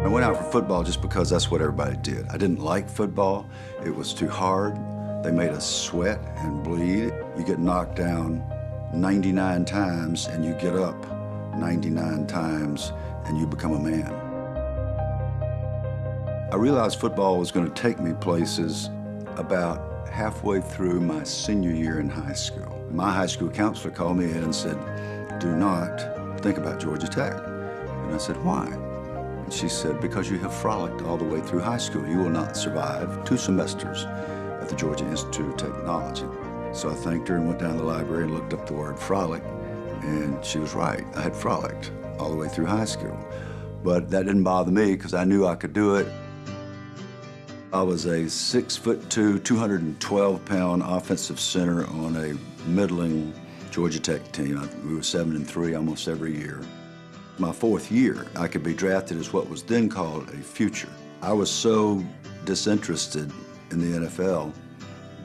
I went out for football just because that's what everybody did. I didn't like football. It was too hard. They made us sweat and bleed. You get knocked down 99 times and you get up 99 times and you become a man. I realized football was going to take me places about halfway through my senior year in high school. My high school counselor called me in and said, "Do not think about Georgia Tech." And I said, "Why?" And she said, "Because you have frolicked all the way through high school. You will not survive 2 semesters at the Georgia Institute of Technology." So I thanked her and went down to the library and looked up the word frolic, and she was right. I had frolicked all the way through high school. But that didn't bother me because I knew I could do it. I was a 6'2", 212-pound offensive center on a middling Georgia Tech team. We were 7-3 almost every year. My 4th year, I could be drafted as what was then called a future. I was so disinterested in the NFL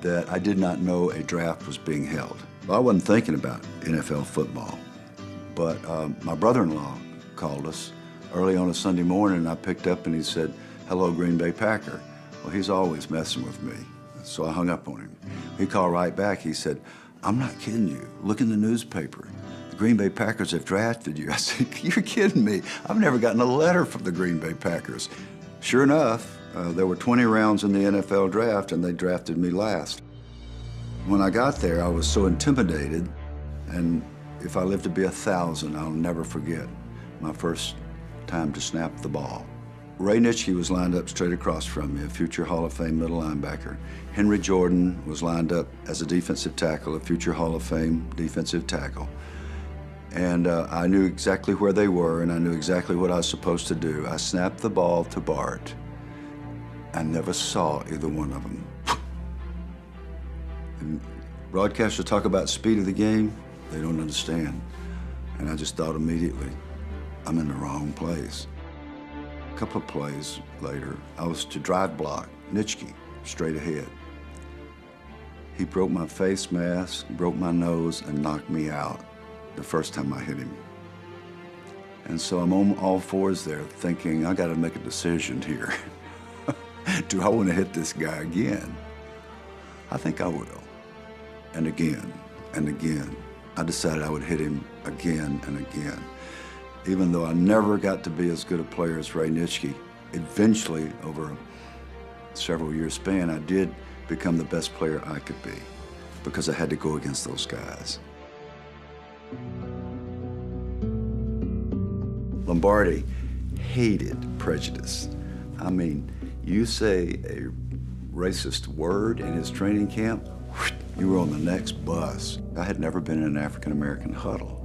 that I did not know a draft was being held. Well, I wasn't thinking about NFL football, but my brother-in-law called us early on a Sunday morning, and I picked up and he said, "Hello, Green Bay Packer." Well, he's always messing with me, so I hung up on him. He called right back. He said, "I'm not kidding you. Look in the newspaper. The Green Bay Packers have drafted you." I said, "You're kidding me. I've never gotten a letter from the Green Bay Packers." Sure enough, there were 20 rounds in the NFL draft, and they drafted me last. When I got there, I was so intimidated, and if I live to be 1,000, I'll never forget my first time to snap the ball. Ray Nitschke was lined up straight across from me, a future Hall of Fame middle linebacker. Henry Jordan was lined up as a defensive tackle, a future Hall of Fame defensive tackle. And I knew exactly where they were, and I knew exactly what I was supposed to do. I snapped the ball to Bart. I never saw either one of them. And broadcasters talk about speed of the game, they don't understand. And I just thought immediately, I'm in the wrong place. A couple of plays later, I was to drive block Nitschke straight ahead. He broke my face mask, broke my nose, and knocked me out the first time I hit him. And so I'm on all fours there thinking, I gotta make a decision here. Do I want to hit this guy again? I think I will. And again, and again. I decided I would hit him again and again. Even though I never got to be as good a player as Ray Nitschke, eventually, over a several year span, I did become the best player I could be because I had to go against those guys. Lombardi hated prejudice. I mean, you say a racist word in his training camp, you were on the next bus. I had never been in an African-American huddle.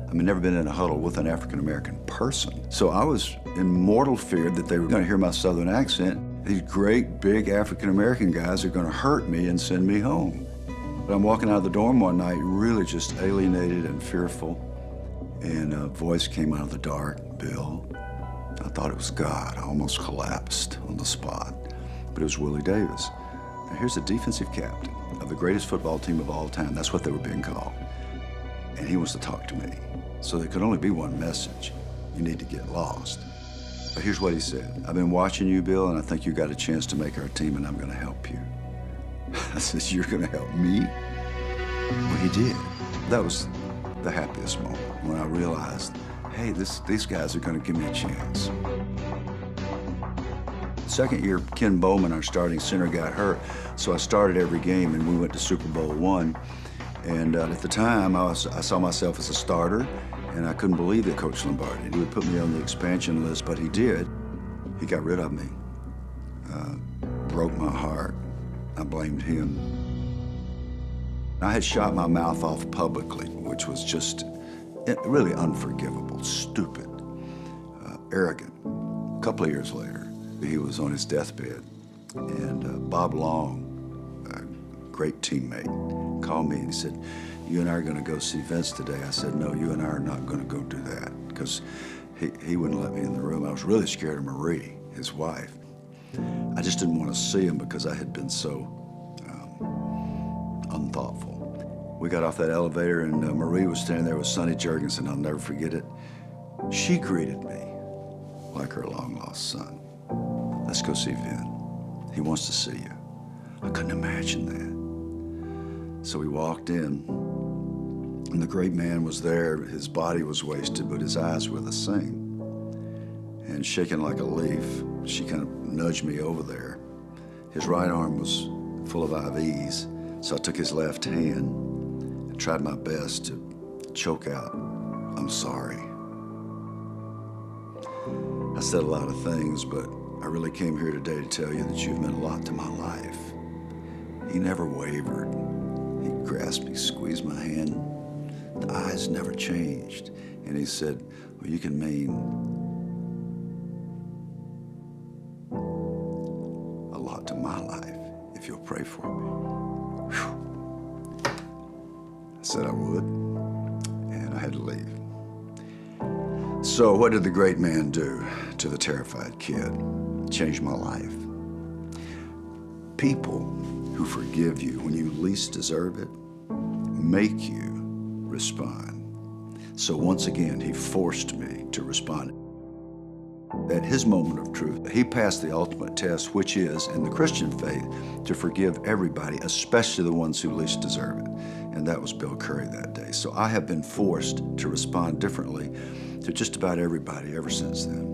I mean, never been in a huddle with an African-American person. So I was in mortal fear that they were gonna hear my Southern accent. These great, big African-American guys are gonna hurt me and send me home. But I'm walking out of the dorm one night, really just alienated and fearful, and a voice came out of the dark, "Bill." I thought it was God. I almost collapsed on the spot, but it was Willie Davis. Now here's the defensive captain of the greatest football team of all time. That's what they were being called. And he wants to talk to me. So there could only be one message. You need to get lost. But here's what he said. "I've been watching you, Bill, and I think you got a chance to make our team, and I'm gonna help you." I says, "You're gonna help me?" Well, he did. That was the happiest moment when I realized, hey, these guys are gonna give me a chance. Second year, Ken Bowman, our starting center, got hurt, so I started every game, and we went to Super Bowl I. And at the time, I saw myself as a starter, and I couldn't believe that Coach Lombardi. He would put me on the expansion list, but he did. He got rid of me. Broke my heart. I blamed him. I had shot my mouth off publicly, which was just really unforgivable, stupid, arrogant. A couple of years later, he was on his deathbed, and Bob Long, a great teammate, called me and he said, "You and I are gonna go see Vince today." I said, "No, you and I are not gonna go do that," because he wouldn't let me in the room. I was really scared of Marie, his wife. I just didn't want to see him because I had been so unthoughtful. We got off that elevator and Marie was standing there with Sonny Jurgensen. I'll never forget it. She greeted me like her long-lost son. Let's go see Vin. He wants to see you. I couldn't imagine that. So we walked in, and the great man was there. His body was wasted, but his eyes were the same. And shaking like a leaf, she kind of nudged me over there. His right arm was full of IVs, so I took his left hand and tried my best to choke out, "I'm sorry." I said a lot of things, but I really came here today to tell you that you've meant a lot to my life. He never wavered. He grasped me, squeezed my hand. The eyes never changed. And he said, "Well, you can mean a lot to my life if you'll pray for me." Whew. I said I would, and I had to leave. So what did the great man do to the terrified kid? Changed my life. People who forgive you when you least deserve it make you respond. So once again, he forced me to respond. At his moment of truth, he passed the ultimate test, which is, in the Christian faith, to forgive everybody, especially the ones who least deserve it. And that was Bill Curry that day. So I have been forced to respond differently to just about everybody ever since then.